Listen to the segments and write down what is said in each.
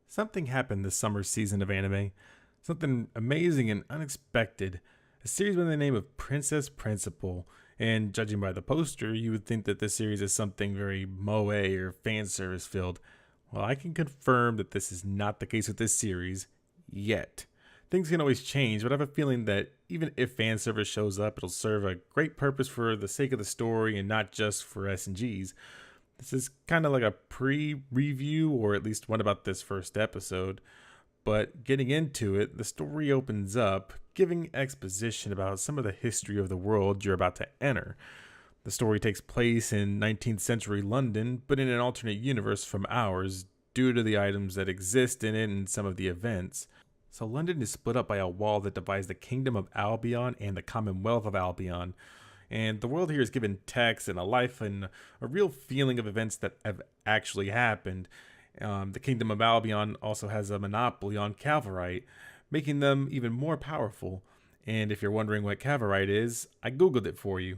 Something happened this summer season of anime. Something amazing and unexpected. A series by the name of Princess Principal. And judging by the poster, you would think that this series is something very moe or fan service filled. Well, I can confirm that this is not the case with this series yet. Things can always change, but I have a feeling that even if fan service shows up, it'll serve a great purpose for the sake of the story and not just for S&Gs. This is kind of like a pre-review, or at least one about this first episode. But getting into it, the story opens up, giving exposition about some of the history of the world you're about to enter. The story takes place in 19th century London, but in an alternate universe from ours, due to the items that exist in it and some of the events. So London is split up by a wall that divides the Kingdom of Albion and the Commonwealth of Albion. And the world here is given text and a life and a real feeling of events that have actually happened. The Kingdom of Albion also has a monopoly on Cavorite, making them even more powerful. And if you're wondering what Cavorite is, I googled it for you.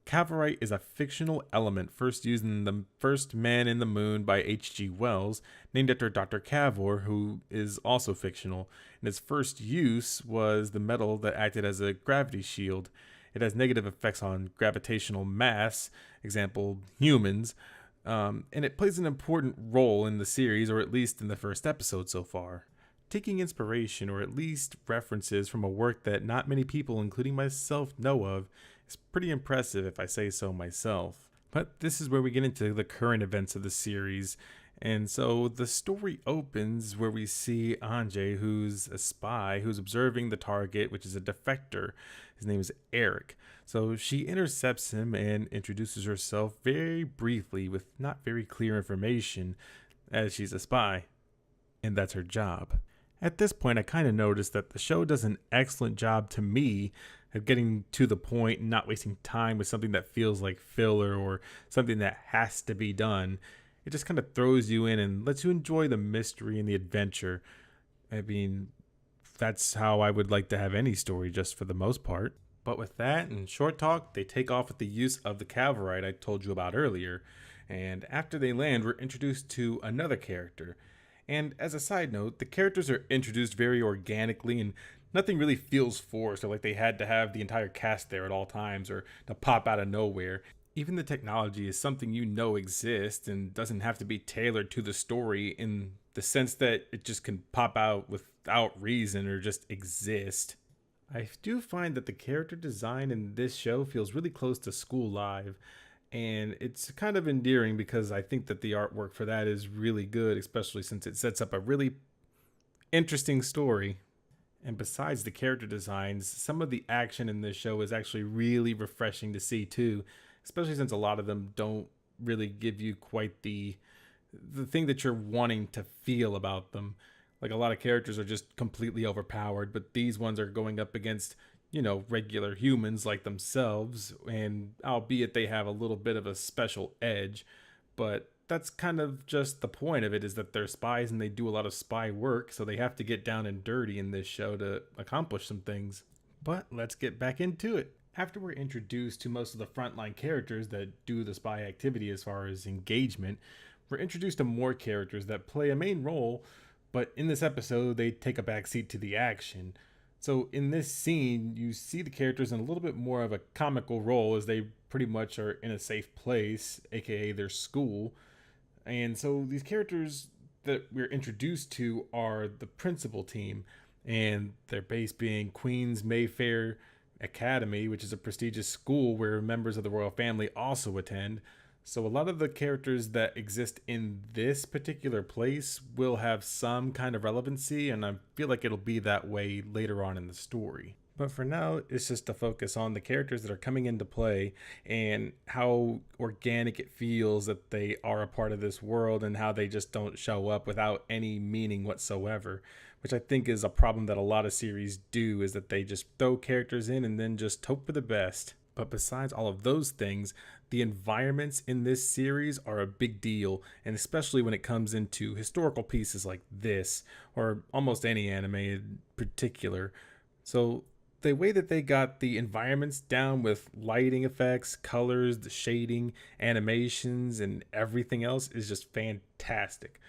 Cavorite is a fictional element first used in The First Man in the Moon by H.G. Wells, named after Dr. Cavor, who is also fictional. And its first use was the metal that acted as a gravity shield. It has negative effects on gravitational mass, example, humans, and it plays an important role in the series, or at least in the first episode so far. Taking inspiration, or at least references, from a work that not many people, including myself, know of, is pretty impressive if I say so myself. But this is where we get into the current events of the series. And so the story opens where we see Anjay, who's a spy, who's observing the target, which is a defector. His name is Eric. So she intercepts him and introduces herself very briefly with not very clear information, as she's a spy. And that's her job. At this point, I kind of noticed that the show does an excellent job to me of getting to the point and not wasting time with something that feels like filler or something that has to be done. It just kind of throws you in and lets you enjoy the mystery and the adventure. I mean, that's how I would like to have any story, just for the most part. But with that and short talk, they take off with the use of the Cavorite I told you about earlier. And after they land, we're introduced to another character. And as a side note, the characters are introduced very organically and nothing really feels forced or like they had to have the entire cast there at all times or to pop out of nowhere. Even the technology is something you know exists and doesn't have to be tailored to the story in the sense that it just can pop out without reason or just exist. I do find that the character design in this show feels really close to School Live, and it's kind of endearing because I think that the artwork for that is really good, especially since it sets up a really interesting story. And besides the character designs, some of the action in this show is actually really refreshing to see too, especially since a lot of them don't really give you quite the thing that you're wanting to feel about them. Like, a lot of characters are just completely overpowered, but these ones are going up against, regular humans like themselves, and albeit they have a little bit of a special edge, but that's kind of just the point of it, is that they're spies and they do a lot of spy work, so they have to get down and dirty in this show to accomplish some things. But let's get back into it. After we're introduced to most of the frontline characters that do the spy activity as far as engagement, we're introduced to more characters that play a main role, but in this episode, they take a backseat to the action. So in this scene, you see the characters in a little bit more of a comical role, as they pretty much are in a safe place, aka their school. And so these characters that we're introduced to are the principal team, and their base being Queen's Mayfair Academy, which is a prestigious school where members of the royal family also attend. So a lot of the characters that exist in this particular place will have some kind of relevancy, and I feel like it'll be that way later on in the story. But for now, it's just to focus on the characters that are coming into play and how organic it feels that they are a part of this world, and how they just don't show up without any meaning whatsoever, which I think is a problem that a lot of series do, is that they just throw characters in and then just hope for the best. But besides all of those things, the environments in this series are a big deal, and especially when it comes into historical pieces like this, or almost any anime in particular. So the way that they got the environments down with lighting effects, colors, the shading, animations, and everything else is just fantastic.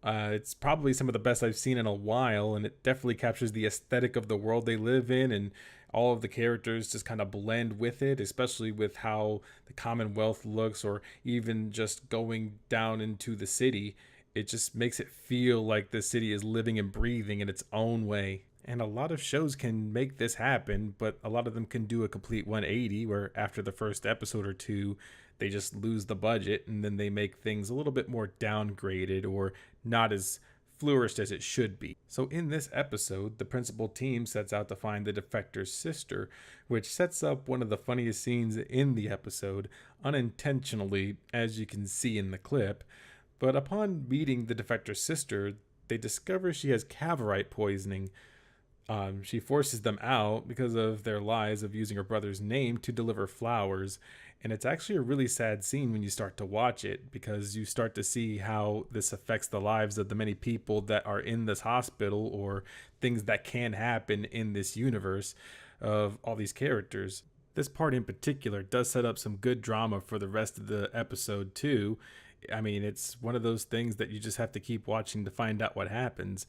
It's probably some of the best I've seen in a while, and it definitely captures the aesthetic of the world they live in, and all of the characters just kind of blend with it, especially with how the Commonwealth looks, or even just going down into the city. It just makes it feel like the city is living and breathing in its own way. And a lot of shows can make this happen, but a lot of them can do a complete 180 where after the first episode or two, they just lose the budget and then they make things a little bit more downgraded or not as flourished as it should be. So in this episode, the principal team sets out to find the defector's sister, which sets up one of the funniest scenes in the episode, unintentionally, as you can see in the clip. But upon meeting the defector's sister, they discover she has cavorite poisoning. She forces them out because of their lies of using her brother's name to deliver flowers. And it's actually a really sad scene when you start to watch it, because you start to see how this affects the lives of the many people that are in this hospital, or things that can happen in this universe of all these characters. This part in particular does set up some good drama for the rest of the episode too. I mean, it's one of those things that you just have to keep watching to find out what happens.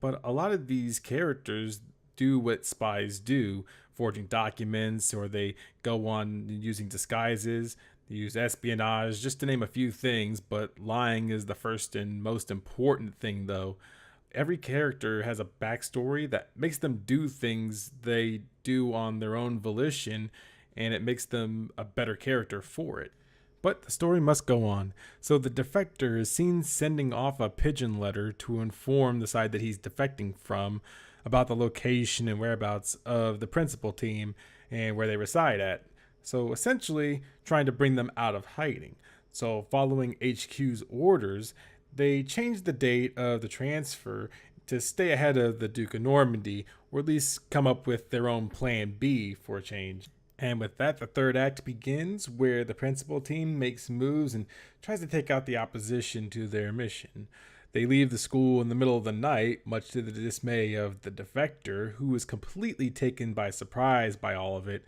But a lot of these characters do what spies do, forging documents, or they go on using disguises, they use espionage, just to name a few things, but lying is the first and most important thing though. Every character has a backstory that makes them do things they do on their own volition, and it makes them a better character for it. But the story must go on, so the defector is seen sending off a pigeon letter to inform the side that he's defecting from about the location and whereabouts of the principal team and where they reside at. So essentially trying to bring them out of hiding. So following HQ's orders, they changed the date of the transfer to stay ahead of the Duke of Normandy, or at least come up with their own plan B for a change. And with that, the third act begins, where the principal team makes moves and tries to take out the opposition to their mission. They leave the school in the middle of the night, much to the dismay of the defector, who is completely taken by surprise by all of it.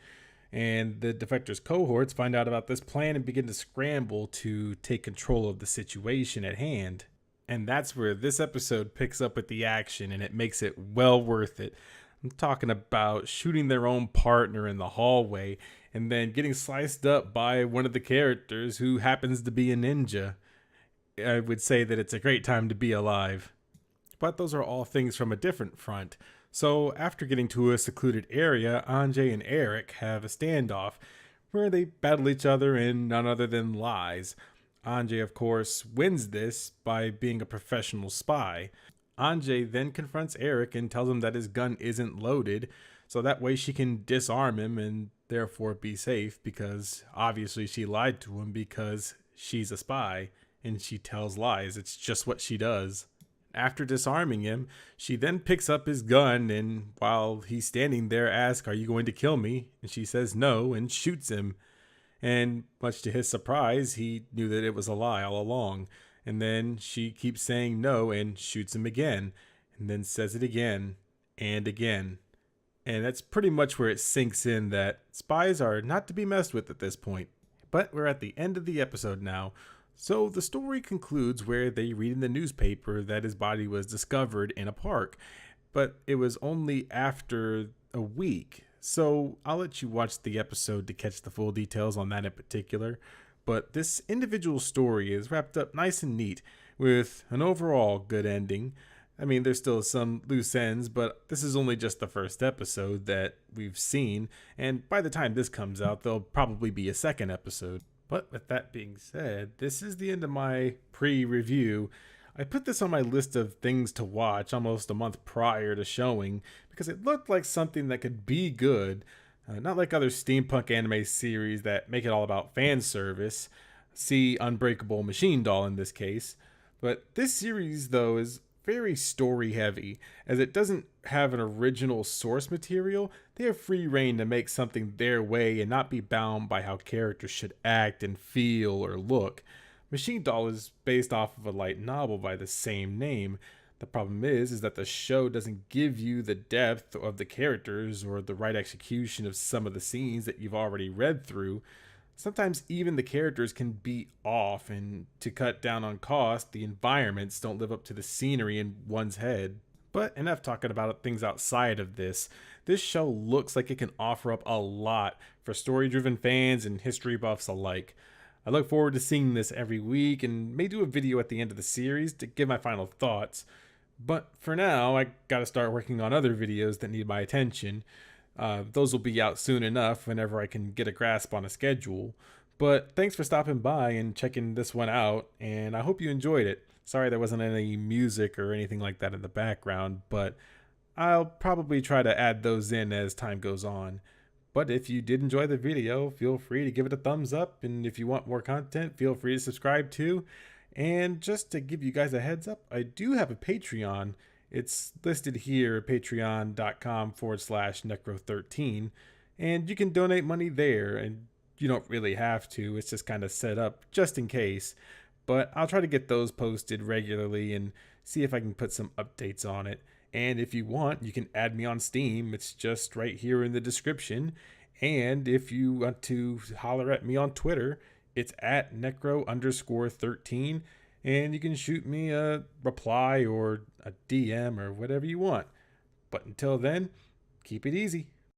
And the defector's cohorts find out about this plan and begin to scramble to take control of the situation at hand. And that's where this episode picks up with the action, and it makes it well worth it. I'm talking about shooting their own partner in the hallway and then getting sliced up by one of the characters who happens to be a ninja. I would say that it's a great time to be alive. But those are all things from a different front. So after getting to a secluded area, Anjay and Eric have a standoff where they battle each other in none other than lies. Anjay, of course, wins this by being a professional spy. Anjay then confronts Eric and tells him that his gun isn't loaded, so that way she can disarm him and therefore be safe, because obviously she lied to him because she's a spy and she tells lies. It's just what she does. After disarming him, she then picks up his gun and while he's standing there asks, "Are you going to kill me?" And she says no and shoots him. And much to his surprise, he knew that it was a lie all along. And then she keeps saying no and shoots him again, and then says it again and again. And that's pretty much where it sinks in that spies are not to be messed with at this point. But we're at the end of the episode now. So the story concludes where they read in the newspaper that his body was discovered in a park. But it was only after a week. So I'll let you watch the episode to catch the full details on that in particular. But this individual story is wrapped up nice and neat with an overall good ending. I mean, there's still some loose ends, but this is only just the first episode that we've seen. And by the time this comes out, there'll probably be a second episode. But with that being said, this is the end of my pre-review. I put this on my list of things to watch almost a month prior to showing because it looked like something that could be good. Not like other steampunk anime series that make it all about fan service. See Unbreakable Machine Doll in this case. But this series, though, is very story heavy, as it doesn't have an original source material. They have free reign to make something their way and not be bound by how characters should act and feel or look. Machine Doll is based off of a light novel by the same name. The problem is that the show doesn't give you the depth of the characters or the right execution of some of the scenes that you've already read through. Sometimes even the characters can be off, and to cut down on cost, the environments don't live up to the scenery in one's head. But enough talking about things outside of this. This show looks like it can offer up a lot for story driven fans and history buffs alike. I look forward to seeing this every week and may do a video at the end of the series to give my final thoughts. But for now, I gotta start working on other videos that need my attention. Those will be out soon enough whenever I can get a grasp on a schedule. But thanks for stopping by and checking this one out, and I hope you enjoyed it. Sorry there wasn't any music or anything like that in the background, but I'll probably try to add those in as time goes on. But if you did enjoy the video, feel free to give it a thumbs up, and if you want more content, feel free to subscribe too. And just to give you guys a heads up, I do have a Patreon. It's listed here at patreon.com/necro13, and you can donate money there, and you don't really have to. It's just kind of set up just in case. But I'll try to get those posted regularly and see if I can put some updates on it. And if you want, you can add me on Steam. It's just right here in the description. And if you want to holler at me on Twitter, it's at necro_13. And you can shoot me a reply or a DM or whatever you want. But until then, keep it easy.